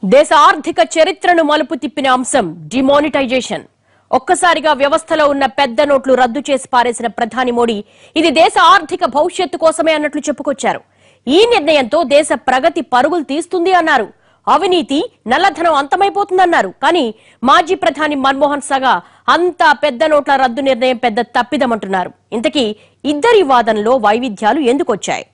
దేశ ఆర్థిక చరిత్రను మలుపు తిప్పిన అంశం డిమానిటైజేషన్. ఒక్కసారిగా వ్యవస్థలో ఉన్న పెద్ద నోట్లు రద్దు చేసి పారేసిన ప్రధాని మోడీ ఇది దేశ ఆర్థిక భవిష్యత్తు కోసమే అన్నట్లు చెప్పుకొచ్చారు. ఈ నిర్ణయంతో దేశ ప్రగతి పరుగులు తీస్తుంది అన్నారు. అవినీతి, నల్లధనం అంతమైపోతుందన్నారు. కానీ మాజీ ప్రధాని మన్మోహన్ సగా అంతా పెద్ద నోట్ల రద్దు నిర్ణయం పెద్ద తప్పిదమంటున్నారు. ఇంతకీ ఇద్దరి వాదనలో వైవిధ్యాలు ఎందుకొచ్చాయి?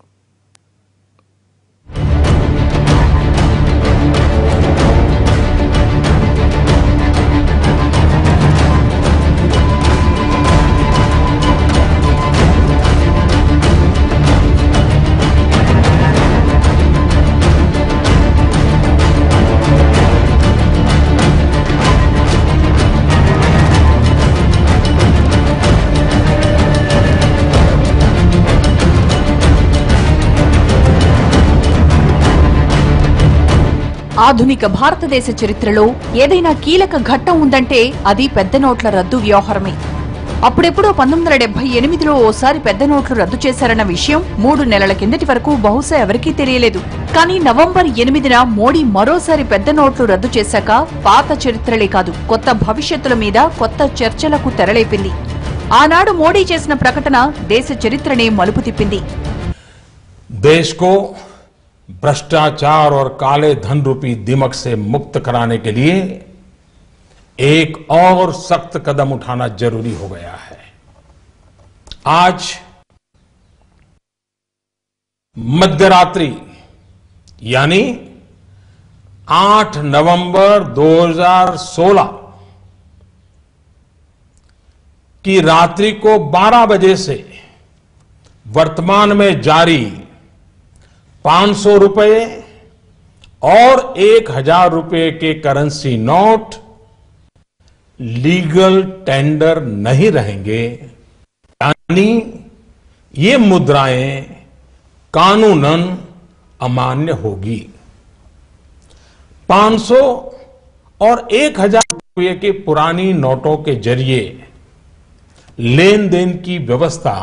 ఆధునిక భారతదేశ చరిత్రలో ఏదైనా కీలక ఘట్టం ఉందంటే అది పెద్ద నోట్ల రద్దు వ్యవహారమే. అప్పుడెప్పుడో 1978లో ఓసారి పెద్ద నోట్లు రద్దు చేశారన్న విషయం 3 నెలల కిందటి వరకు బహుశా ఎవరికీ తెలియలేదు. కానీ నవంబర్ 8న మోడీ మరోసారి పెద్ద నోట్లు రద్దు చేశాక పాత చరిత్రలే కాదు, కొత్త భవిష్యత్తుల మీద కొత్త చర్చలకు తెరలేపింది. ఆనాడు మోడీ చేసిన ప్రకటన దేశ చరిత్రనే మలుపు తిప్పింది. भ्रष्टाचार और काले धन रूपी दिमक से मुक्त कराने के लिए एक और सख्त कदम उठाना जरूरी हो गया है। आज मध्यरात्रि यानी 8 नवंबर 2016 की रात्रि को 12 बजे से वर्तमान में जारी 500 रुपए और 1000 रुपए के करेंसी नोट लीगल टेंडर नहीं रहेंगे, यानी ये मुद्राएं कानूनन अमान्य होगी। 500 और 1000 रुपए के पुरानी नोटों के जरिए लेन देन की व्यवस्था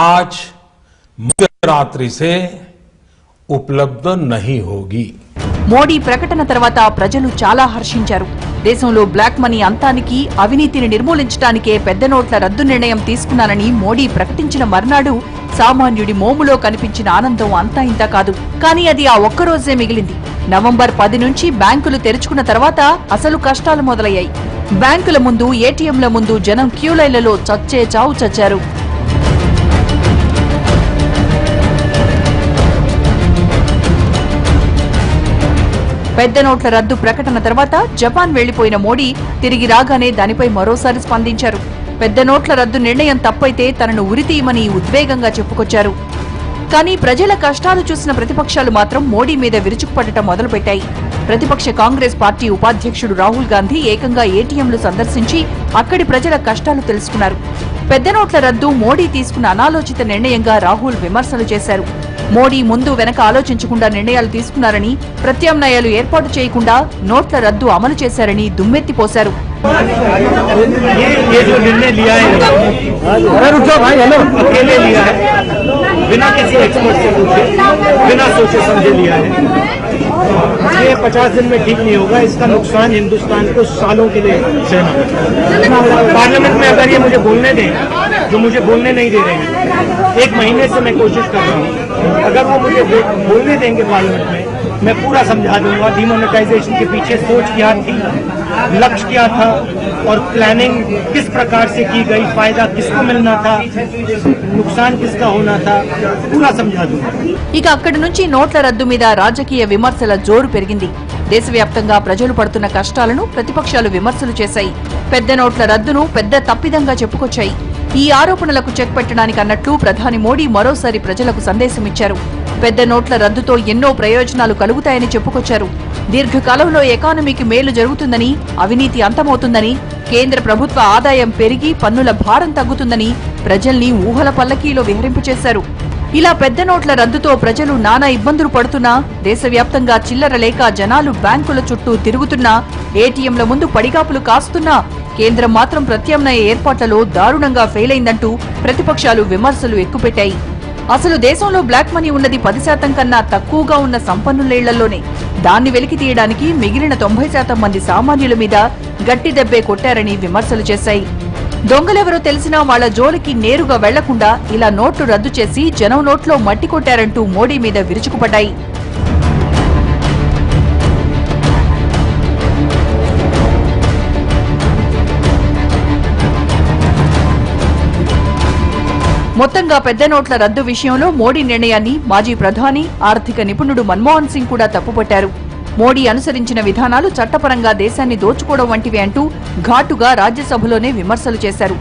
आज मध्यरात्रि से ఉపలబ్ధ నహీ హోగి. మోడీ ప్రకటన తర్వాత ప్రజలు చాలా హర్షించారు. దేశంలో బ్లాక్ మనీ అంతానికి, అవినీతిని నిర్మూలించడానికే పెద్ద నోట్ల రద్దు నిర్ణయం తీసుకున్నానని మోడీ ప్రకటించిన మర్నాడు సామాన్యుడి మోములో కనిపించిన ఆనందం అంతా ఇంతా కాదు. కానీ అది ఆ ఒక్కరోజే మిగిలింది. నవంబర్ 10 నుంచి బ్యాంకులు తెరుచుకున్న తర్వాత అసలు కష్టాలు మొదలయ్యాయి. బ్యాంకుల ముందు, ఏటీఎంల ముందు జనం క్యూలైన్లలో చచ్చే చావు చచ్చారు. పెద్ద నోట్ల రద్దు ప్రకటన తర్వాత జపాన్ వెళ్లిపోయిన మోడీ తిరిగి రాగానే దానిపై మరోసారి స్పందించారు. పెద్ద నోట్ల రద్దు నిర్ణయం తప్పైతే తనను ఉరితీయమని ఉద్వేగంగా చెప్పుకొచ్చారు. కానీ ప్రజల కష్టాలు చూసిన ప్రతిపక్షాలు మాత్రం మోడీ మీద విరుచుకుపడటం మొదలుపెట్టాయి. ప్రతిపక్ష కాంగ్రెస్ పార్టీ ఉపాధ్యక్షుడు రాహుల్ గాంధీ ఏకంగా ఏటీఎంలు సందర్శించి అక్కడి ప్రజల కష్టాలు తెలుసుకున్నారు. పెద్ద నోట్ల రద్దు మోడీ తీసుకున్న అనాలోచిత నిర్ణయంగా రాహుల్ విమర్శలు చేశారు. మోడీ ముందు వెనక ఆలోచించకుండా నిర్ణయాలు తీసుకున్నారని, ప్రత్యామ్నాయాలు ఏర్పాటు చేయకుండా నోట్ల రద్దు అమలు చేశారని దుమ్మెత్తిపోశారు. ये 50 दिन में ठीक नहीं होगा, इसका नुकसान हिंदुस्तान को सालों के लिए सहना पड़ेगा। पार्लियामेंट में अगर ये मुझे बोलने दें, जो मुझे बोलने नहीं दे रहे हैं, 1 महीने से मैं कोशिश कर रहा हूँ, अगर वो मुझे बोलने देंगे पार्लियामेंट में, मैं पूरा समझा दूंगा डिमोनेटाइजेशन के पीछे सोच क्या थी, लक्ष्य क्या था और प्लानिंग किस प्रकार से की गई, फायदा किसको मिलना था, नुकसान किसका होना था, पूरा समझा दूंगा। ఇక అక్కడి నుంచి నోట్ల రద్దు మీద రాజకీయ విమర్శల జోరు పెరిగింది. దేశవ్యాప్తంగా ప్రజలు పడుతున్న కష్టాలను ప్రతిపక్షాలు విమర్శలు చేశాయి. పెద్ద నోట్ల రద్దును పెద్ద తప్పిదంగా చెప్పుకొచ్చాయి. ఈ ఆరోపణలకు చెక్ పెట్టడానికి అన్నట్లు ప్రధాని మోడీ మరోసారి ప్రజలకు సందేశమిచ్చారు. పెద్ద నోట్ల రద్దుతో ఎన్నో ప్రయోజనాలు కలుగుతాయని చెప్పుకొచ్చారు. దీర్ఘకాలంలో ఎకానమీకి మేలు జరుగుతుందని, అవినీతి అంతమవుతుందని, కేంద్ర ప్రభుత్వ ఆదాయం పెరిగి పన్నుల భారం తగ్గుతుందని ప్రజల్ని ఊహల పల్లకీలో విహరింపచేశారు. ఇలా పెద్ద నోట్ల రద్దుతో ప్రజలు నానా ఇబ్బందులు పడుతున్నా, దేశవ్యాప్తంగా చిల్లర లేక జనాలు బ్యాంకుల చుట్టూ తిరుగుతున్నా, ఏటీఎంల ముందు పడిగాపులు కాస్తున్నా, కేంద్రం మాత్రం ప్రత్యామ్నాయ ఏర్పాట్లలో దారుణంగా ఫెయిల్ అయిందంటూ ప్రతిపక్షాలు విమర్శలు ఎక్కుపెట్టాయి. అసలు దేశంలో బ్లాక్ మనీ ఉన్నది 10% కన్నా తక్కువగా ఉన్న సంపన్నులేళ్లలోనే. దాన్ని వెలికి తీయడానికి మిగిలిన 90% మంది సామాన్యుల మీద గట్టి దెబ్బే కొట్టారని విమర్శలు చేశాయి. దొంగలెవరో తెలిసినా వాళ్ల జోలికి నేరుగా వెళ్లకుండా ఇలా నోట్లు రద్దు చేసి జనం నోట్లో మట్టి కొట్టారంటూ మోడీ మీద విరుచుకుపడ్డాయి. మొత్తంగా పెద్ద నోట్ల రద్దు విషయంలో మోడీ నిర్ణయాన్ని మాజీ ప్రధాని, ఆర్థిక నిపుణుడు మన్మోహన్ సింగ్ కూడా తప్పుపట్టారు. మోడీ అనుసరించిన విధానాలు చట్టపరంగా దేశాన్ని దోచుకోవడం వంటివి అంటూ ఘాటుగా రాజ్యసభలోనే విమర్శలు చేశారు.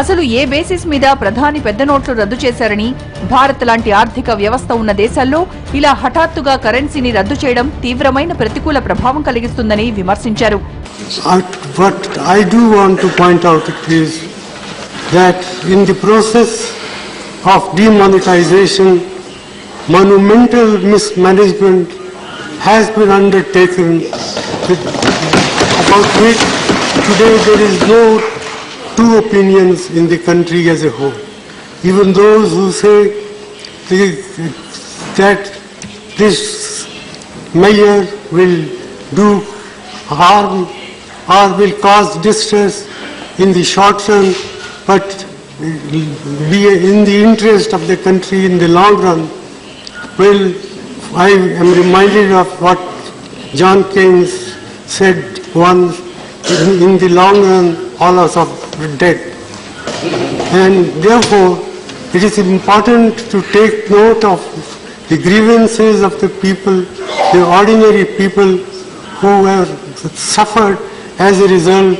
అసలు ఏ బేసిస్ మీద ప్రధాని పెద్ద నోట్లు రద్దు చేశారని, భారత్ లాంటి ఆర్థిక వ్యవస్థ ఉన్న దేశాల్లో ఇలా హఠాత్తుగా కరెన్సీని రద్దు చేయడం తీవ్రమైన ప్రతికూల ప్రభావం కలిగిస్తుందని విమర్శించారు. of demonetization, monumental mismanagement has been undertaken, about which today there is no two opinions in the country as a whole. Even those who say that this measure will do harm or will cause distress in the short term, but be in the interest of the country in the long run. Well, I am reminded of what John Keynes said once, in the long run all of us are dead. And therefore it is important to take note of the grievances of the people, the ordinary people who have suffered as a result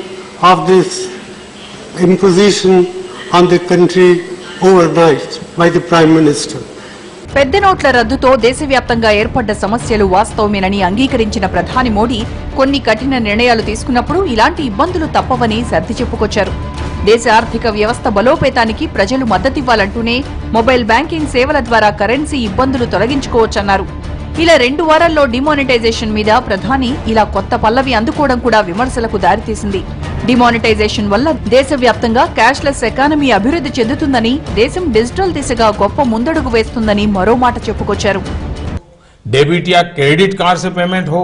of this imposition on the country overnight by the Prime Minister. పెద్ద నోట్ల రద్దుతో దేశవ్యాప్తంగా ఏర్పడ్డ సమస్యలు వాస్తవమేనని అంగీకరించిన ప్రధాని మోడీ కొన్ని కఠిన నిర్ణయాలు తీసుకున్నప్పుడు ఇలాంటి ఇబ్బందులు తప్పవని సర్ది చెప్పుకొచ్చారు. దేశ ఆర్థిక వ్యవస్థ బలోపేతానికి ప్రజలు మద్దతివ్వాలంటూనే మొబైల్ బ్యాంకింగ్ సేవల ద్వారా కరెన్సీ ఇబ్బందులు తొలగించుకోవచ్చన్నారు. ఇలా 2 వారాల్లో డిమానిటైజేషన్ మీద ప్రధాని ఇలా కొత్త పల్లవి అందుకోవడం కూడా విమర్శలకు దారితీసింది. డిమానిటైజేషన్ వల్ల దేశవ్యాప్తంగా క్యాష్లెస్ ఎకానమీ అభివృద్ధి చెందుతుందని, దేశం డిజిటల్ దిశగా గొప్ప ముందడుగు వేస్తుందని మరో మాట చెప్పుకొచ్చారు. डेबिट या क्रेडिट कार्ड से पेमेंट हो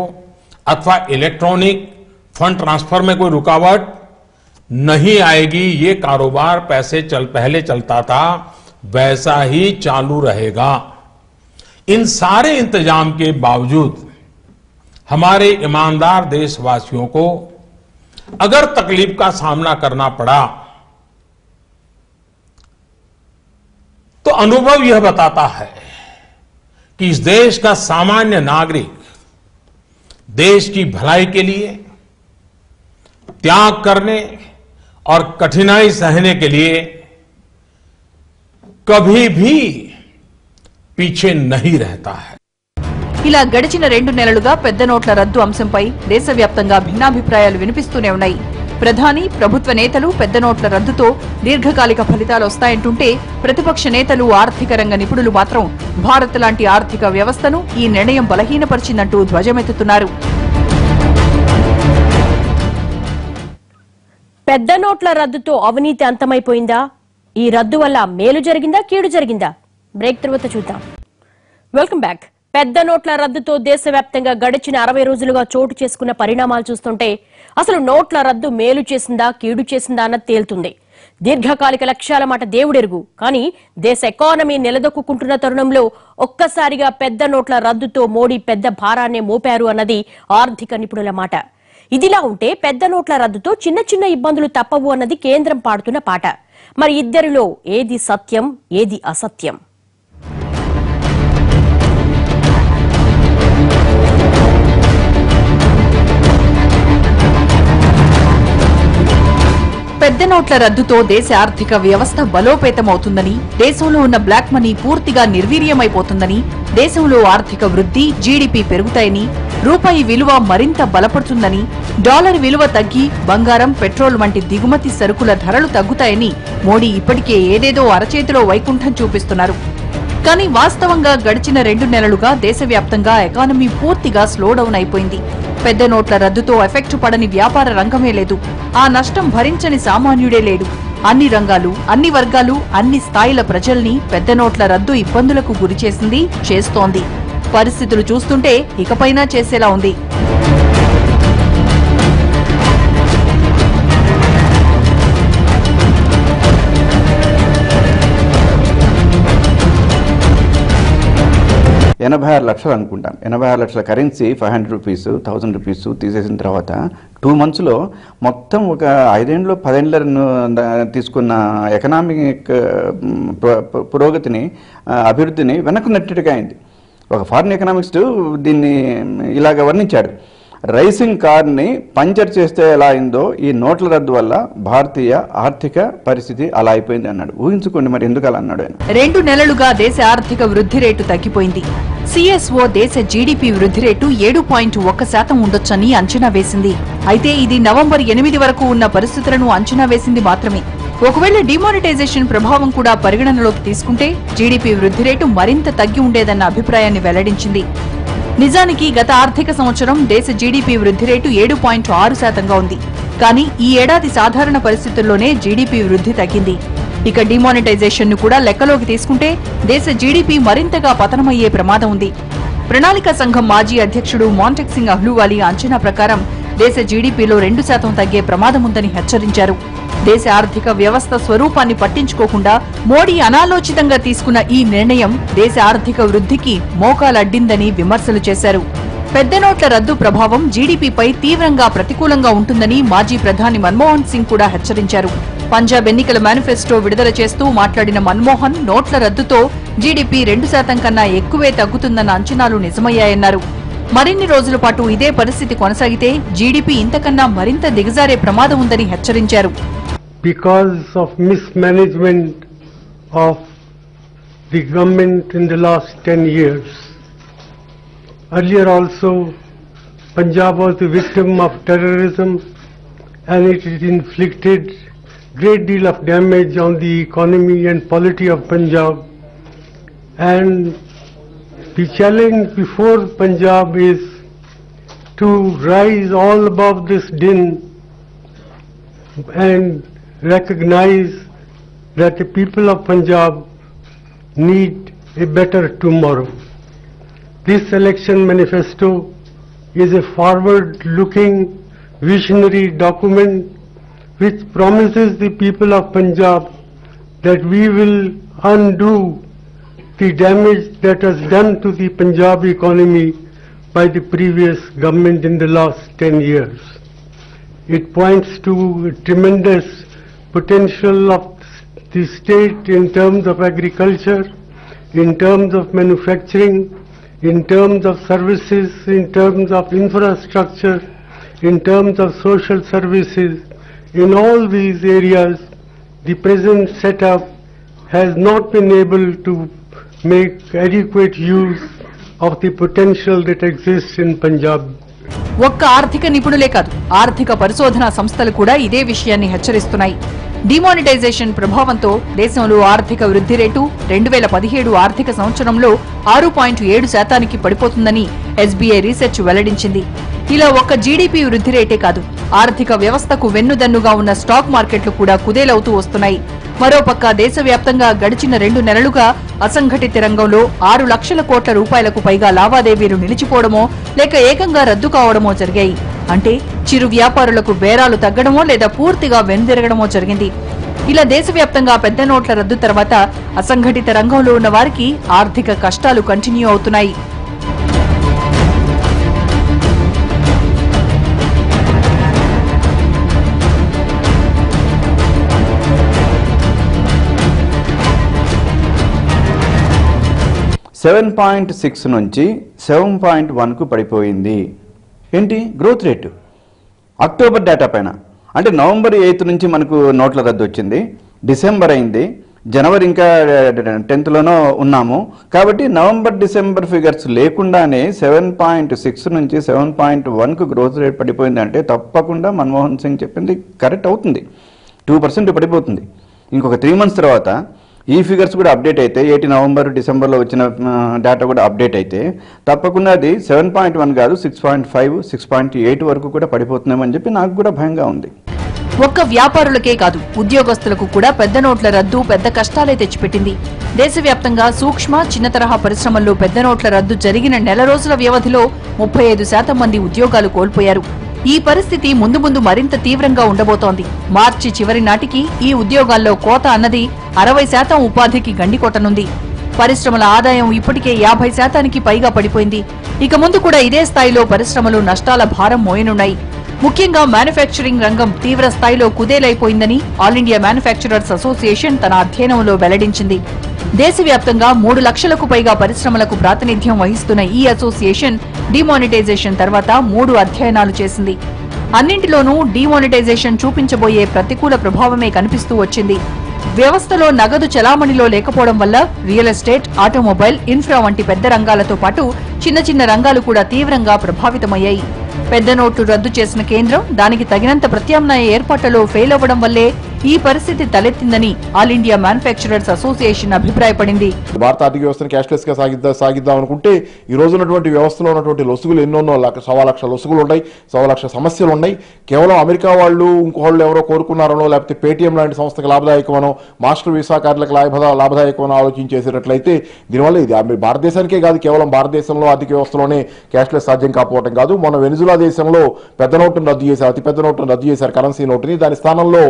अथवा इलेक्ट्रॉनिक फंड ट्रांसफर में कोई रुकावट नहीं आएगी. ये कारोबार पहले चलता था वैसा ही चालू रहेगा. इन सारे इंतजाम के बावजूद हमारे ईमानदार देशवासियों को अगर तकलीफ का सामना करना पड़ा तो अनुभव यह बताता है कि इस देश का सामान्य नागरिक देश की भलाई के लिए त्याग करने और कठिनाई सहने के लिए कभी भी पीछे नहीं रहता है. ఇలా గడిచిన 2 నెలలుగా పెద్ద నోట్ల రద్దు అంశంపై దేశవ్యాప్తంగా భిన్నాభిప్రాయాలు వినిపిస్తూనే ఉన్నాయి. ప్రధాని, ప్రభుత్వ నేతలు పెద్ద నోట్ల రద్దుతో దీర్ఘకాలిక ఫలితాలు వస్తాయంటుంటే, ప్రతిపక్ష నేతలు, ఆర్థిక రంగ నిపుణులు మాత్రం భారత్ లాంటి ఆర్థిక వ్యవస్థను ఈ నిర్ణయం బలహీనపరిచిందంటూ ధ్వజమెత్తుతున్నారు. పెద్ద నోట్ల రద్దుతో అవినీతి అంతమైపోయిందా? ఈ రద్దు వల్ల మేలు జరిగిందా, కీడు జరిగిందా? బ్రేక్ తర్వాత చూద్దాం. Welcome back. పెద్ద నోట్ల రద్దుతో దేశవ్యాప్తంగా గడిచిన 60 రోజులుగా చోటు చేసుకున్న పరిణామాలు చూస్తుంటే అసలు నోట్ల రద్దు మేలు చేసిందా, కీడు చేసిందా అన్నది తేలుతుంది. దీర్ఘకాలిక లక్ష్యాల మాట దేవుడెరుగు. కానీ దేశ ఎకానమీ నిలదొక్కుంటున్న తరుణంలో ఒక్కసారిగా పెద్ద నోట్ల రద్దుతో మోడీ పెద్ద భారాన్నే మోపారు అన్నది ఆర్థిక నిపుణుల మాట. ఇదిలా ఉంటే పెద్ద నోట్ల రద్దుతో చిన్న చిన్న ఇబ్బందులు తప్పవు అన్నది కేంద్రం పాడుతున్న పాట. మరి ఇద్దరిలో ఏది సత్యం, ఏది అసత్యం? పెద్ద నోట్ల రద్దుతో దేశ ఆర్థిక వ్యవస్థ బలోపేతమవుతుందని, దేశంలో ఉన్న బ్లాక్ మనీ పూర్తిగా నిర్వీర్యమైపోతుందని, దేశంలో ఆర్థిక వృద్ధి, జీడీపీ పెరుగుతాయని, రూపాయి విలువ మరింత బలపడుతుందని, డాలర్ విలువ తగ్గి బంగారం, పెట్రోల్ వంటి దిగుమతి సరుకుల ధరలు తగ్గుతాయని మోడీ ఇప్పటికే ఏదేదో అరచేతిలో వైకుంఠం చూపిస్తున్నారు. కానీ వాస్తవంగా గడిచిన 2 నెలలుగా దేశవ్యాప్తంగా ఎకానమీ పూర్తిగా స్లోడౌన్ అయిపోయింది. పెద్ద నోట్ల రద్దుతో ఎఫెక్ట్ పడని వ్యాపార రంగమే లేదు. ఆ నష్టం భరించని సామాన్యుడే లేడు. అన్ని రంగాలు, అన్ని వర్గాలు, అన్ని స్థాయిల ప్రజల్ని పెద్ద నోట్ల రద్దు ఇబ్బందులకు గురిచేసింది, చేస్తోంది. పరిస్థితులు చూస్తుంటే ఇకపైనా చేసేలా ఉంది. ₹86 అనుకుంటాను. 86 లక్షల కరెన్సీ ₹500, ₹1000 తీసేసిన తర్వాత 2 monthsలో మొత్తం ఒక 5 ఏళ్ళలో 10 ఏళ్ళ తీసుకున్న ఎకనామిక్ పురోగతిని, అభివృద్ధిని వెనక్కు నెట్టేట్టుగా అయింది. ఒక ఫారిన్ ఎకనామిక్స్ దీన్ని ఇలాగ వర్ణించాడు. రైసింగ్ కార్ని పంచర్ చేస్తే ఎలా అయిందో ఈ నోట్ల రద్దు వల్ల భారతీయ ఆర్థిక పరిస్థితి అలా అయిపోయింది అన్నాడు. ఊహించుకోండి మరి ఎందుకు అలా అన్నాడు ఆయన. 2 నెలలుగా దేశ ఆర్థిక వృద్ధి రేటు తగ్గిపోయింది. సిఎస్ఓ దేశ జీడీపీ వృద్ధి రేటు 7.1% ఉండొచ్చని అంచనా వేసింది. అయితే ఇది నవంబర్ 8 వరకు ఉన్న పరిస్థితులను అంచనా వేసింది మాత్రమే. ఒకవేళ డిమానిటైజేషన్ ప్రభావం కూడా పరిగణనలోకి తీసుకుంటే జీడీపీ వృద్ధి రేటు మరింత తగ్గి ఉండేదన్న అభిప్రాయాన్ని వెల్లడించింది. నిజానికి గత ఆర్థిక సంవత్సరం దేశ జీడీపీ వృద్ధి రేటు 7.6%గా ఉంది. కానీ ఈ ఏడాది సాధారణ పరిస్థితుల్లోనే జీడీపీ వృద్ధి తగ్గింది. ఇక డిమానిటైజేషన్ ను కూడా లెక్కలోకి తీసుకుంటే దేశ జీడీపీ మరింతగా పతనమయ్యే ప్రమాదం ఉంది. ప్రణాళిక సంఘం మాజీ అధ్యక్షుడు మాంటెక్ సింగ్ అహ్లూవాలీ అంచనా ప్రకారం దేశ జీడీపీలో 2% తగ్గే ప్రమాదముందని హెచ్చరించారు. దేశ ఆర్థిక వ్యవస్థ స్వరూపాన్ని పట్టించుకోకుండా మోడీ అనాలోచితంగా తీసుకున్న ఈ నిర్ణయం దేశ ఆర్థిక వృద్ధికి మోకాలడ్డిందని విమర్శలు చేశారు. పెద్ద నోట్ల రద్దు ప్రభావం జీడీపీపై తీవ్రంగా ప్రతికూలంగా ఉంటుందని మాజీ ప్రధాని మన్మోహన్ సింగ్ కూడా హెచ్చరించారు. పంజాబ్ ఎన్నికల మేనిఫెస్టో విడుదల చేస్తూ మాట్లాడిన మన్మోహన్ నోట్ల రద్దుతో జీడీపీ 2% కన్నా ఎక్కువే తగ్గుతుందన్న అంచనాలు నిజమయ్యాయన్నారు. మరిన్ని రోజుల పాటు ఇదే పరిస్థితి కొనసాగితే జీడీపీ ఇంతకన్నా మరింత దిగజారే ప్రమాదం ఉందని హెచ్చరించారు. Because of mismanagement of the government in the last 10 years. Earlier also, Punjab was the victim of terrorism and it inflicted great deal of damage on the economy and polity of Punjab. And the challenge before Punjab is to rise all above this din and recognize that the people of Punjab need a better tomorrow. This election manifesto is a forward-looking visionary document which promises the people of Punjab that we will undo the damage that was done to the Punjab economy by the previous government in the last 10 years. It points to a tremendous potential of the state in terms of agriculture, in terms of manufacturing, in terms of services, in terms of infrastructure, in terms of social services. In all these areas, the present setup has not been able to make adequate use of the potential that exists in Punjab. ఒక్క ఆర్థిక నిపుణులే కాదు, ఆర్థిక పరిశోధనా సంస్థలు కూడా ఇదే విషయాన్ని హెచ్చరిస్తున్నాయి. Demonetisation ప్రభావంతో దేశంలో ఆర్థిక వృద్ధి రేటు 2017 ఆర్థిక సంవత్సరంలో 6.7% పడిపోతుందని ఎస్బీఐ రీసెర్చ్ వెల్లడించింది. ఇలా ఒక్క జీడీపీ వృద్ధి రేటే కాదు, ఆర్థిక వ్యవస్థకు వెన్నుదన్నుగా ఉన్న స్టాక్ మార్కెట్లు కూడా కుదేలవుతూ వస్తున్నాయి. మరోపక్క దేశవ్యాప్తంగా గడిచిన 2 నెలలుగా అసంఘటిత రంగంలో 6 లక్షల కోట్ల రూపాయలకు పైగా లావాదేవీలు నిలిచిపోవడమో లేక ఏకంగా రద్దు కావడమో జరిగాయి. అంటే చిరు వ్యాపారులకు బేరాలు తగ్గడమో లేదా పూర్తిగా వెనుదిరగడమో జరిగింది. ఇలా దేశవ్యాప్తంగా పెద్ద నోట్ల రద్దు తర్వాత అసంఘటిత రంగంలో ఉన్న వారికి ఆర్థిక కష్టాలు కంటిన్యూ అవుతున్నాయి. $7.6 నుంచి 7.1కు పడిపోయింది. ఏంటి గ్రోత్ రేటు? అక్టోబర్ డేటా పైన అంటే నవంబర్ 8 నుంచి మనకు నోట్ల రద్దు వచ్చింది, డిసెంబర్ అయింది, జనవరి ఇంకా 10th ఉన్నాము. కాబట్టి నవంబర్ డిసెంబర్ ఫిగర్స్ లేకుండానే 7.6 నుంచి 7.1కు గ్రోత్ రేట్ పడిపోయింది. అంటే తప్పకుండా మన్మోహన్ సింగ్ చెప్పింది కరెక్ట్ అవుతుంది. 2% పడిపోతుంది. ఇంకొక 3 months తర్వాత ఈ ఫిగర్స్ కూడా అప్డేట్ అయితే 8 నవంబర్ డిసెంబర్లో వచ్చిన డేటా కూడా అప్డేట్ అయితే తప్పకుండా అది 7.1 కాదు 6.5 6.8 వరకు కూడా పడిపోతుందేమని చెప్పి నాకు కూడా భయంగా ఉంది. ఒక్క వ్యాపారులకే కాదు ఉద్యోగస్తులకు కూడా పెద్ద నోట్ల రద్దు పెద్ద కష్టాలే తెచ్చిపెట్టింది. దేశవ్యాప్తంగా సూక్ష్మ చిన్న తరహా పరిశ్రమల్లో పెద్ద నోట్ల రద్దు జరిగిన నెల రోజుల వ్యవధిలో 35% మంది ఉద్యోగాలు కోల్పోయారు. ఈ పరిస్థితి ముందు ముందు మరింత తీవ్రంగా ఉండబోతోంది. మార్చి చివరి నాటికి ఈ ఉద్యోగాల్లో కోత అన్నది 60% ఉపాధికి గండికొట్టనుంది. పరిశ్రమల ఆదాయం ఇప్పటికే 50%కి పైగా పడిపోయింది. ఇక ముందు కూడా ఇదే స్థాయిలో పరిశ్రమలు నష్టాల భారం మోయనున్నాయి. ముఖ్యంగా మ్యానుఫ్యాక్చరింగ్ రంగం తీవ్ర స్థాయిలో కుదేలైపోయిందని ఆల్ ఇండియా మ్యానుఫ్యాక్చరర్స్ అసోసియేషన్ తన అధ్యయనంలో వెల్లడించింది. దేశవ్యాప్తంగా 3 లక్షలకు పైగా పరిశ్రమలకు ప్రాతినిధ్యం వహిస్తున్న ఈ అసోసియేషన్ డిమానిటైజేషన్ తర్వాత 3 అధ్యయనాలు చేసింది. అన్నింటిలోనూ డిమానిటైజేషన్ చూపించబోయే ప్రతికూల ప్రభావమే కనిపిస్తూ వచ్చింది. వ్యవస్థలో నగదు చలామణిలో లేకపోవడం వల్ల రియల్ ఎస్టేట్, ఆటోమొబైల్, ఇన్ఫ్రా వంటి పెద్ద రంగాలతో పాటు చిన్న చిన్న రంగాలు కూడా తీవ్రంగా ప్రభావితమయ్యాయి. పెద్ద నోట్లు రద్దు చేసిన కేంద్రం దానికి తగినంత ప్రత్యామ్నాయ ఏర్పాట్లలో ఫెయిల్ అవ్వడం వల్లే ఈ పరిస్థితి తలెత్తిందని ఆల్ ఇండియా మ్యానుఫ్యాక్చరర్స్ అసోసియేషన్ అభిప్రాయపడింది. భారత ఆర్థిక వ్యవస్థను క్యాష్లెస్ గా సాగిద్దాం అనుకుంటే ఈ రోజు ఉన్నటువంటి వ్యవస్థలో ఉన్నటువంటి లొసుగులు ఎన్నోన్నో 1.25 లొసుగులు ఉన్నాయి, 1.25 సమస్యలు ఉన్నాయి. కేవలం అమెరికా వాళ్ళు ఇంకోళ్ళు ఎవరో కోరుకున్నారనో లేకపోతే పేటీఎం లాంటి సంస్థకు లాభదాయకమనో మాస్టర్ వీసా కార్డులకు లాభదాయకమనో ఆలోచించేసేటట్లయితే దీనివల్ల ఇది భారతదేశానికే కాదు, కేవలం భారతదేశంలో ఆర్థిక వ్యవస్థలోనే క్యాష్లెస్ సాధ్యం కాకపోవడం కాదు. మన వెనిజులా దేశంలో పెద్ద నోటును రద్దు చేశారు, అతి పెద్ద నోటును రద్దు చేశారు, కరెన్సీ నోటుని. దాని స్థానంలో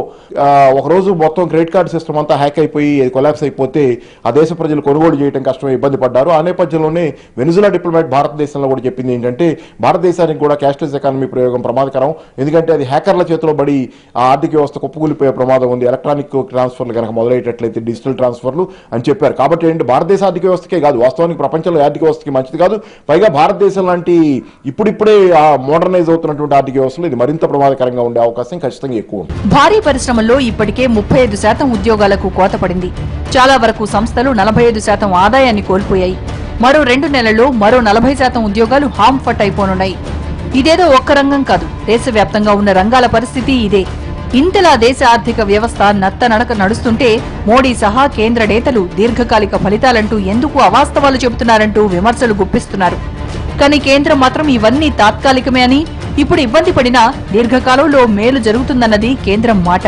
ఒకరోజు మొత్తం క్రెడిట్ కార్డు సిస్టమ్ అంతా హ్యాక్ అయిపోయి కొలాప్స్ అయిపోతే ఆ దేశ ప్రజలు కొనుగోలు చేయడం కష్టమే, ఇబ్బంది పడ్డారు. ఆ నేపథ్యంలోనే వెనిజులా డిప్లొమాట్ భారతదేశంలో కూడా చెప్పింది ఏంటంటే భారతదేశానికి కూడా క్యాష్లెస్ ఎకానమీ ప్రయోగం ప్రమాదకరం, ఎందుకంటే అది హ్యాకర్ల చేతిలో పడి ఆ ఆర్థిక వ్యవస్థ కుప్పకూలిపోయే ప్రమాదం ఉంది. ఎలక్ట్రానిక్ ట్రాన్స్ఫర్లు కనుక మొదలయ్యేటట్లయితే డిజిటల్ ట్రాన్స్ఫర్లు అని చెప్పారు. కాబట్టి ఏంటి భారతదేశ ఆర్థిక వ్యవస్థకే కాదు, వాస్తవానికి ప్రపంచంలో ఆర్థిక వ్యవస్థకి మంచిది కాదు. పైగా భారతదేశం లాంటి ఇప్పుడిప్పుడే మోడర్నైజ్ అవుతున్నటువంటి ఆర్థిక వ్యవస్థలో ఇది మరింత ప్రమాదకరంగా ఉండే అవకాశం ఖచ్చితంగా ఎక్కువ ఉంది. భారీ పరిశ్రమల్లో ఇప్పటికే 35% ఉద్యోగాలకు కోత పడింది. చాలా వరకు సంస్థలు 45% ఆదాయాన్ని కోల్పోయాయి. మరో 2 నెలల్లో మరో 40% ఉద్యోగాలు హామ్ ఫట్ అయిపోనున్నాయి. ఇదేదో ఒక్క రంగం కాదు, దేశవ్యాప్తంగా ఉన్న రంగాల పరిస్థితి ఇదే. ఇంతలా దేశ ఆర్థిక వ్యవస్థ నత్తనడక నడుస్తుంటే మోడీ సహా కేంద్ర నేతలు దీర్ఘకాలిక ఫలితాలంటూ ఎందుకు అవాస్తవాలు చెబుతున్నారంటూ విమర్శలు గుప్పిస్తున్నారు. కానీ కేంద్రం మాత్రం ఇవన్నీ తాత్కాలికమే అని, ఇప్పుడు ఇబ్బంది పడినా దీర్ఘకాలంలో మేలు జరుగుతుందన్నది కేంద్రం మాట.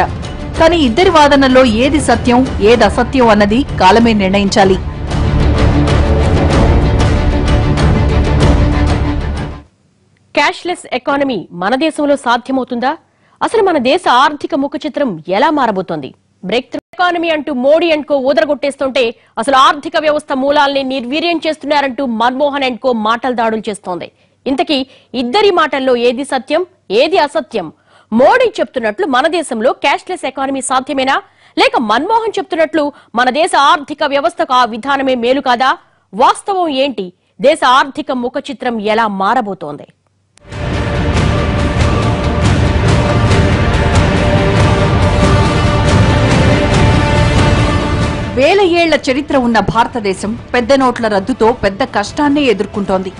కానీ ఇద్దరి వాదనల్లో ఏది సత్యం ఏది అసత్యం అన్నది కాలమే నిర్ణయించాలి. క్యాష్లెస్ ఎకానమీ మన దేశంలో సాధ్యమవుతుందా? అసలు మన దేశ ఆర్థిక ముఖచిత్రం ఎలా మారబోతోంది? బ్రేక్ త్రూ ఎకానమీ అంటూ మోడీ అండ్ కో ఊదరగొట్టేస్తుంటే అసలు ఆర్థిక వ్యవస్థ మూలాల్ని నిర్వీర్యం చేస్తున్నారంటూ మన్మోహన్ అండ్ కో మాటల దాడులు చేస్తోంది. ఇంతకీ ఇద్దరి మాటల్లో ఏది సత్యం ఏది అసత్యం? మోడీ చెప్తున్నట్లు మన దేశంలో క్యాష్లెస్ ఎకానమీ సాధ్యమేనా, లేక మన్మోహన్ చెప్తున్నట్లు మన దేశ ఆర్థిక వ్యవస్థకు ఆ విధానమే మేలు కాదా? వాస్తవం ఏంటి? దేశ ఆర్థిక ముఖ చిత్రం ఎలా మారబోతోంది? వేల ఏళ్ల చరిత్ర ఉన్న భారతదేశం పెద్ద నోట్ల రద్దుతో పెద్ద కష్టాన్నే ఎదుర్కొంటోంది.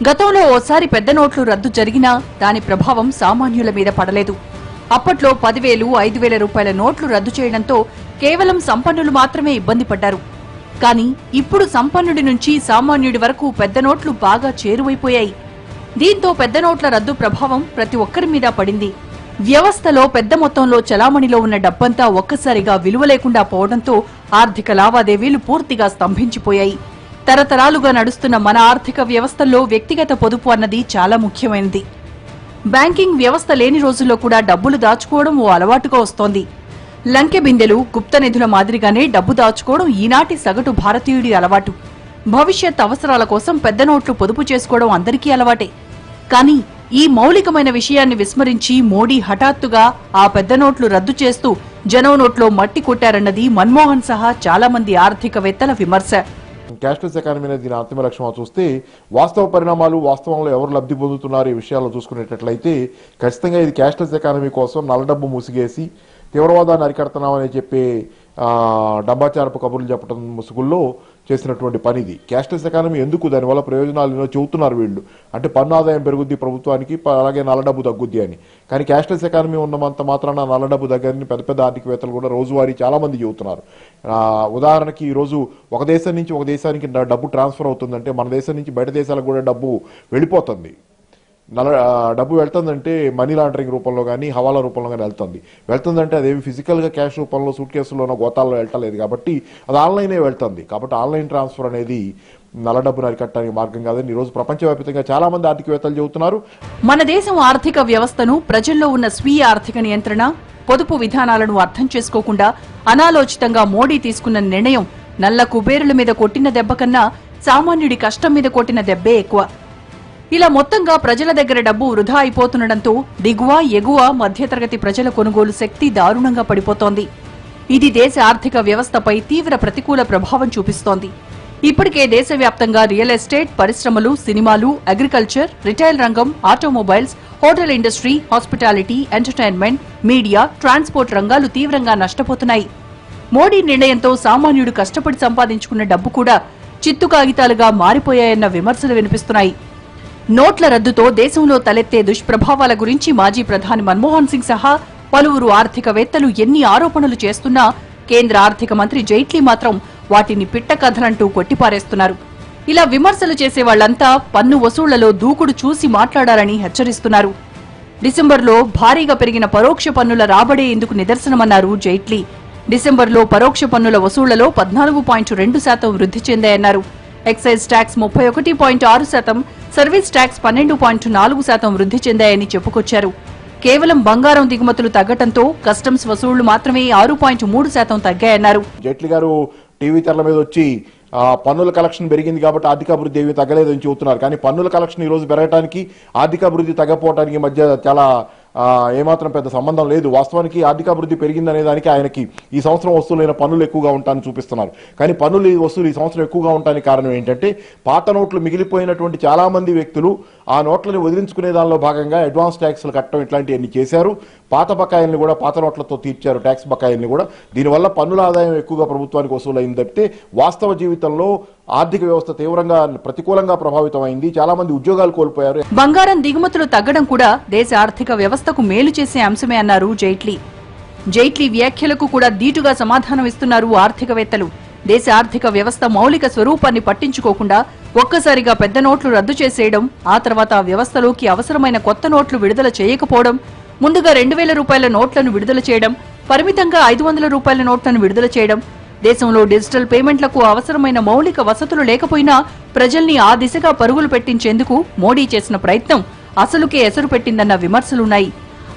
గతంలో ఓసారి పెద్ద నోట్లు రద్దు జరిగినా దాని ప్రభావం సామాన్యుల మీద పడలేదు. అప్పట్లో 10,000, 5,000 రూపాయల నోట్లు రద్దు చేయడంతో కేవలం సంపన్నులు మాత్రమే ఇబ్బంది పడ్డారు. కానీ ఇప్పుడు సంపన్నుడి నుంచి సామాన్యుడి వరకు పెద్ద నోట్లు బాగా చేరువైపోయాయి. దీంతో పెద్ద నోట్ల రద్దు ప్రభావం ప్రతి ఒక్కరి మీద పడింది. వ్యవస్థలో పెద్ద మొత్తంలో చలామణిలో ఉన్న డబ్బంతా ఒక్కసారిగా విలువ లేకుండా పోవడంతో ఆర్థిక లావాదేవీలు పూర్తిగా స్తంభించిపోయాయి. తరతరాలుగా నడుస్తున్న మన ఆర్థిక వ్యవస్థల్లో వ్యక్తిగత పొదుపు అన్నది చాలా ముఖ్యమైనది. బ్యాంకింగ్ వ్యవస్థ లేని రోజుల్లో కూడా డబ్బులు దాచుకోవడం ఓ అలవాటుగా వస్తోంది. లంకె బిందెలు, గుప్త నిధుల మాదిరిగానే డబ్బు దాచుకోవడం ఈనాటి సగటు భారతీయుడి అలవాటు. భవిష్యత్ అవసరాల కోసం పెద్ద నోట్లు పొదుపు చేసుకోవడం అందరికీ అలవాటే. కానీ ఈ మౌలికమైన విషయాన్ని విస్మరించి మోడీ హఠాత్తుగా ఆ పెద్ద నోట్లు రద్దు చేస్తూ జనం నోట్లో మట్టి కొట్టారన్నది మన్మోహన్ సహా చాలా మంది ఆర్థికవేత్తల విమర్శ. క్యాష్లెస్ ఎకానమీ అనేది దీని అంతిమ లక్ష్యంగా చూస్తే వాస్తవ పరిణామాలు, వాస్తవంలో ఎవరు లబ్ధి పొందుతున్నారు ఈ విషయాల్లో చూసుకునేటట్లయితే ఖచ్చితంగా ఇది క్యాష్లెస్ ఎకానమీ కోసం నల్లడబ్బు ముసిగేసి తీవ్రవాదాన్ని అరికడుతున్నామని చెప్పే డబ్బాచారపు కబుర్లు చెప్పడం ముసుగుల్లో చేసినటువంటి పని ఇది. క్యాష్లెస్ ఎకానమీ ఎందుకు, దానివల్ల ప్రయోజనాలు ఎన్నో చెబుతున్నారు వీళ్ళు. అంటే పన్ను ఆదాయం పెరుగుద్ది ప్రభుత్వానికి, అలాగే నల్లడబ్బు తగ్గుద్ది అని. కానీ క్యాష్లెస్ ఎకానమీ ఉన్నంత మాత్రాన నల్లడబ్బు దగ్గరని పెద్ద పెద్ద ఆర్థికవేత్తలు కూడా రోజువారీ చాలా మంది చెబుతున్నారు. ఉదాహరణకి ఈరోజు ఒక దేశం నుంచి ఒక దేశానికి డబ్బు ట్రాన్స్ఫర్ అవుతుందంటే మన దేశం నుంచి బయట దేశాలకు కూడా డబ్బు వెళ్ళిపోతుంది. డబ్బు వెళ్తుందంటే మనీ లాండరింగ్ రూపంలో కానీ హవాలా రూపంలో కానీ వెళ్తుందంటే అదేమి ఫిజికల్గా క్యాష్ రూపంలో సూట్ కేసులోనో గోతాల్లో వెళ్ళలేదు కాబట్టి అది ఆన్లైనే వెళ్తుంది. కాబట్టి ఆన్లైన్ ట్రాన్స్ఫర్ అనేది నల్ల డబ్బును అరికట్టడానికి మార్గం కాదని ఈరోజు ప్రపంచవ్యాప్తంగా చాలా మంది ఆర్థికవేత్తలు చెబుతున్నారు. మన దేశం ఆర్థిక వ్యవస్థను ప్రజల్లో ఉన్న స్వీయ ఆర్థిక నియంత్రణ, పొదుపు విధానాలను అర్థం చేసుకోకుండా అనాలోచితంగా మోడీ తీసుకున్న నిర్ణయం నల్ల కుబేరుల మీద కొట్టిన దెబ్బ కన్నా సామాన్యుడి కష్టం మీద కొట్టిన దెబ్బే ఎక్కువ. ఇలా మొత్తంగా ప్రజల దగ్గర డబ్బు వృధా అయిపోతుండటంతో దిగువ ఎగువ మధ్యతరగతి ప్రజల కొనుగోలు శక్తి దారుణంగా పడిపోతోంది. ఇది దేశ ఆర్థిక వ్యవస్థపై తీవ్ర ప్రతికూల ప్రభావం చూపిస్తోంది. ఇప్పటికే దేశవ్యాప్తంగా రియల్ ఎస్టేట్, పరిశ్రమలు, సినిమాలు, అగ్రికల్చర్, రిటైల్ రంగం, automobiles, hotel industry, hospitality, entertainment, media, transport రంగాలు తీవ్రంగా నష్టపోతున్నాయి. మోడీ నిర్ణయంతో సామాన్యుడు కష్టపడి సంపాదించుకున్న డబ్బు కూడా చిత్తు కాగితాలుగా మారిపోయాయన్న విమర్శలు వినిపిస్తున్నాయి. నోట్ల రద్దుతో దేశంలో తలెత్తే దుష్ప్రభావాల గురించి మాజీ ప్రధాని మన్మోహన్ సింగ్ సహా పలువురు ఆర్థికవేత్తలు ఎన్ని ఆరోపణలు చేస్తున్నా కేంద్ర ఆర్థిక మంత్రి జైట్లీ మాత్రం వాటిని పిట్టకథలంటూ కొట్టిపారేస్తున్నారు. ఇలా విమర్శలు చేసే వాళ్లంతా పన్ను వసూళ్లలో దూకుడు చూసి మాట్లాడాలని హెచ్చరిస్తున్నారు. డిసెంబర్లో భారీగా పెరిగిన పరోక్ష పన్నుల రాబడే ఇందుకు నిదర్శనమన్నారు జైట్లీ. డిసెంబర్లో పరోక్ష పన్నుల వసూళ్లలో 14.2% వృద్ధి చెందాయన్నారు. ఎక్సైజ్ ట్యాక్స్ 31.6%, సర్వీస్ ట్యాక్స్ 12.4% వృద్ధి చెందాయని చెప్పుకొచ్చారు. కేవలం బంగారం దిగుమతులు తగ్గటంతో కస్టమ్స్ వసూళ్లు మాత్రమే 6.3% తగ్గాయన్నారు. జైట్లీ గారు టీవీ తెరల మీద వచ్చి పన్నుల కలెక్షన్ పెరిగింది కాబట్టి ఆర్థికాభివృద్ధి ఏమీ తగ్గలేదని చెబుతున్నారు. కానీ పన్నుల కలెక్షన్ ఈ రోజు పెరగడానికి ఆర్థికాభివృద్ధి తగ్గపోవడానికి మధ్య చాలా ఏమాత్రం పెద్ద సంబంధం లేదు. వాస్తవానికి ఆర్థికాభివృద్ధి పెరిగిందనే దానికి ఆయనకి ఈ సంవత్సరం వసూలైన పన్నులు ఎక్కువగా ఉంటాయని చూపిస్తున్నారు. కానీ పన్నులు వసూలు ఈ సంవత్సరం ఎక్కువగా ఉండడానికి కారణం ఏంటంటే పాత నోట్లు మిగిలిపోయినటువంటి చాలా మంది వ్యక్తులు ఆ నోట్లను వదిలించుకునే దానిలో భాగంగా అడ్వాన్స్ ట్యాక్స్లు కట్టడం ఇట్లాంటివన్నీ చేశారు. పాత బకాయిల్ని కూడా పాత నోట్లతో తీర్చారు, ట్యాక్స్ బకాయిల్ని కూడా. దీనివల్ల పన్నుల ఆదాయం ఎక్కువగా ప్రభుత్వానికి వసూలైంది తప్పితే వాస్తవ జీవితంలో ఆర్థిక వ్యవస్థ తీవ్రంగా ప్రతికూలంగా ప్రభావితమైంది. చాలా మంది ఉద్యోగాలు కోల్పోయారు. బంగారం దిగుమతులు తగ్గడం కూడా దేశ ఆర్థిక వ్యవస్థకు మేలు చేసే అంశమే అన్నారు జైట్లీ. జైట్లీ వ్యాఖ్యలకు కూడా దీటుగా సమాధానమిస్తున్నారు ఆర్థికవేత్తలు. దేశ ఆర్థిక వ్యవస్థ మౌలిక స్వరూపాన్ని పట్టించుకోకుండా ఒక్కసారిగా పెద్ద నోట్లు రద్దు చేసేయడం, ఆ తర్వాత ఆ వ్యవస్థలోకి అవసరమైన కొత్త నోట్లు విడుదల చేయకపోవడం, ముందుగా 2,000 రూపాయల నోట్లను విడుదల చేయడం, పరిమితంగా 500 రూపాయల నోట్లను విడుదల చేయడం, దేశంలో డిజిటల్ పేమెంట్లకు అవసరమైన మౌలిక వసతులు లేకపోయినా ప్రజల్ని ఆ దిశగా పరుగులు పెట్టించేందుకు మోడీ చేసిన ప్రయత్నం అసలుకే ఎసరు పెట్టిందన్న విమర్శలున్నాయి.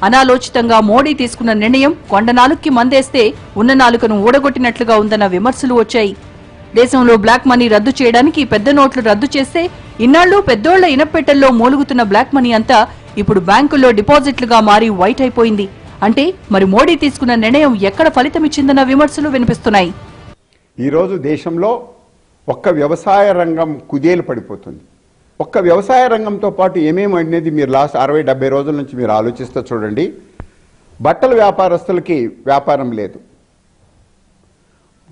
అనాలోచితంగా మోడీ తీసుకున్న నిర్ణయం కొండ నాలుక్కి మందేస్తే ఉన్న నాలుకను ఊడగొట్టినట్లుగా ఉందన్న విమర్శలు వచ్చాయి. దేశంలో బ్లాక్ మనీ రద్దు చేయడానికి పెద్ద నోట్లు రద్దు చేస్తే ఇన్నాళ్లు పెద్దోళ్ల ఇనప్పెట్టెల్లో మూలుగుతున్న బ్లాక్ మనీ అంతా ఇప్పుడు బ్యాంకుల్లో డిపాజిట్లుగా మారి వైట్ అయిపోయింది. అంటే మరి మోడీ తీసుకున్న నిర్ణయం ఎక్కడ ఫలితమిచ్చిందన్న విమర్శలు వినిపిస్తున్నాయి. ఈరోజు దేశంలో ఒక్క వ్యవసాయ రంగం కుదేలు పడిపోతుంది. ఒక్క వ్యవసాయ రంగంతో పాటు ఏమేమి అనేది మీరు లాస్ట్ 60-70 రోజుల నుంచి మీరు ఆలోచిస్తూ చూడండి. బట్టల వ్యాపారస్తులకి వ్యాపారం లేదు,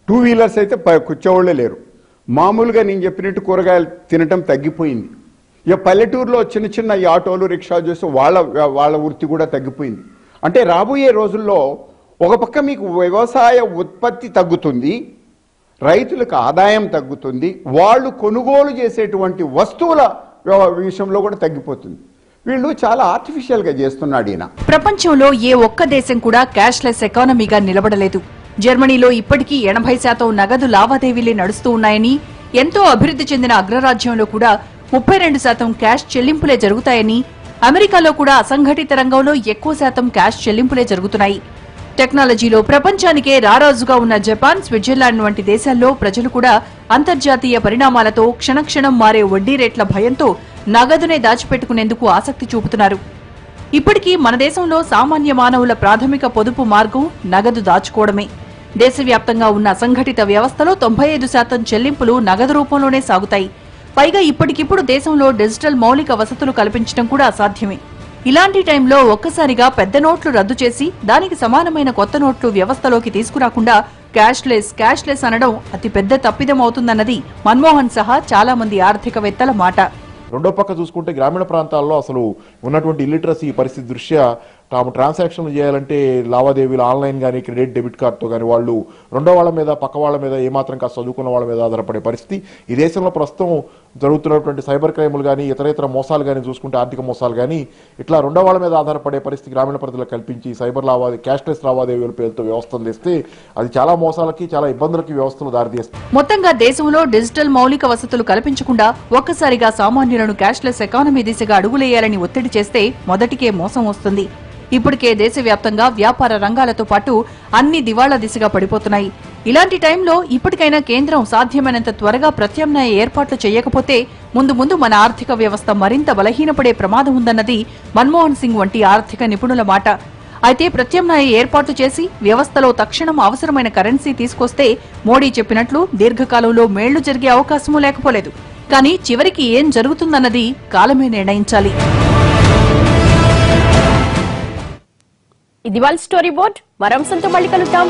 2 వీలర్స్ అయితే కూర్చోవాళ్లే లేరు. మామూలుగా నేను చెప్పినట్టు కూరగాయలు తినటం తగ్గిపోయింది. ఇక పల్లెటూరులో చిన్న చిన్న ఈ ఆటోలు రిక్షా చేసి వాళ్ళ వృత్తి కూడా తగ్గిపోయింది. అంటే రాబోయే రోజుల్లో ఒక పక్క మీకు వ్యవసాయ ఉత్పత్తి తగ్గుతుంది, రైతులకు ఆదాయం తగ్గుతుంది, వాళ్ళు కొనుగోలు చేసేటువంటి వస్తువుల విషయంలో కూడా తగ్గిపోతుంది. వీళ్ళు చాలా ఆర్టిఫిషియల్ గా చేస్తున్నాడు ఈయన. ప్రపంచంలో ఏ ఒక్క దేశం కూడా క్యాష్లెస్ ఎకానమీగా నిలబడలేదు. జర్మనీలో ఇప్పటికీ 80% నగదు లావాదేవీలే నడుస్తూ ఉన్నాయని, ఎంతో అభివృద్ధి చెందిన అగ్రరాజ్యంలో కూడా 32% క్యాష్ చెల్లింపులే జరుగుతాయని, అమెరికాలో కూడా అసంఘటిత రంగంలో ఎక్కువ శాతం క్యాష్ చెల్లింపులే జరుగుతున్నాయి. టెక్నాలజీలో ప్రపంచానికే రారాజుగా ఉన్న జపాన్, స్విట్జర్లాండ్ వంటి దేశాల్లో ప్రజలు కూడా అంతర్జాతీయ పరిణామాలతో క్షణక్షణం మారే వడ్డీ రేట్ల భయంతో నగదునే దాచిపెట్టుకునేందుకు ఆసక్తి చూపుతున్నారు. ఇప్పటికీ మన దేశంలో సామాన్య మానవుల ప్రాథమిక పొదుపు మార్గం నగదు దాచుకోవడమే. దేశవ్యాప్తంగా ఉన్న అసంఘటిత వ్యవస్థలో 95% చెల్లింపులు నగదు రూపంలోనే సాగుతాయి. పైగా ఇప్పటికిప్పుడు దేశంలో డిజిటల్ మౌలిక వసతులు కల్పించడం కూడా అసాధ్యమే. ఇలాంటి టైంలో ఒక్కసారిగా పెద్ద నోట్లు రద్దు చేసి దానికి సమానమైన కొత్త నోట్లు వ్యవస్థలోకి తీసుకురాకుండా క్యాష్లెస్ అనడం అతి పెద్ద తప్పిదం అవుతుందన్నది మన్మోహన్ సహా చాలా మంది ఆర్థికవేత్తల మాట. రెండో పక్క చూసుకుంటే గ్రామీణ ప్రాంతాల్లో అసలు ఉన్నటువంటి ఇల్లిటరసీ పరిస్థితి దృష్ట్యా తాము ట్రాన్సాక్షన్లు చేయాలంటే లావాదేవీలు ఆన్లైన్ కానీ క్రెడిట్ డెబిట్ కార్డుతో కానీ వాళ్ళు రెండో వాళ్ళ మీద పక్క వాళ్ళ మీద ఏమాత్రం కాస్త చదువుకున్న వాళ్ళ మీద ఆధారపడే పరిస్థితి. ఈ దేశంలో ప్రస్తుతం జరుగుతున్నటువంటి సైబర్ క్రైములు కానీ ఇతర మోసాలు కానీ చూసుకుంటే ఆర్థిక మోసాలు కానీ ఇట్లా రెండో వాళ్ళ మీద ఆధారపడే పరిస్థితి గ్రామీణ ప్రజలకు కల్పించి సైబర్ క్యాష్లెస్ లావాదేవీల పేరుతో వ్యవస్థలు తెస్తే అది చాలా మోసాలకి చాలా ఇబ్బందులకి వ్యవస్థలు దారితీస్తుంది. మొత్తంగా దేశంలో డిజిటల్ మౌలిక వసతులు కల్పించకుండా ఒక్కసారిగా సామాన్యులను క్యాష్లెస్ ఎకానమీ దిశగా అడుగులేయాలని ఒత్తిడి చేస్తే మొదటికే మోసం వస్తుంది. ఇప్పటికే దేశవ్యాప్తంగా వ్యాపార రంగాలతో పాటు అన్ని దివాళా దిశగా పడిపోతున్నాయి. ఇలాంటి టైంలో ఇప్పటికైనా కేంద్రం సాధ్యమైనంత త్వరగా ప్రత్యామ్నాయ ఏర్పాట్లు చేయకపోతే ముందు మన ఆర్థిక వ్యవస్థ మరింత బలహీనపడే ప్రమాదం ఉందన్నది మన్మోహన్ సింగ్ వంటి ఆర్థిక నిపుణుల మాట. అయితే ప్రత్యామ్నాయ ఏర్పాట్లు చేసి వ్యవస్థలో తక్షణం అవసరమైన కరెన్సీ తీసుకొస్తే మోడీ చెప్పినట్లు దీర్ఘకాలంలో మేళ్లు జరిగే అవకాశమూ లేకపోలేదు. కానీ చివరికి ఏం జరుగుతుందన్నది కాలమే నిర్ణయించాలి. ఇది వాళ్ళ స్టోరీ బోర్డ్. మరో అంశంతో మళ్ళీ కలుద్దాం.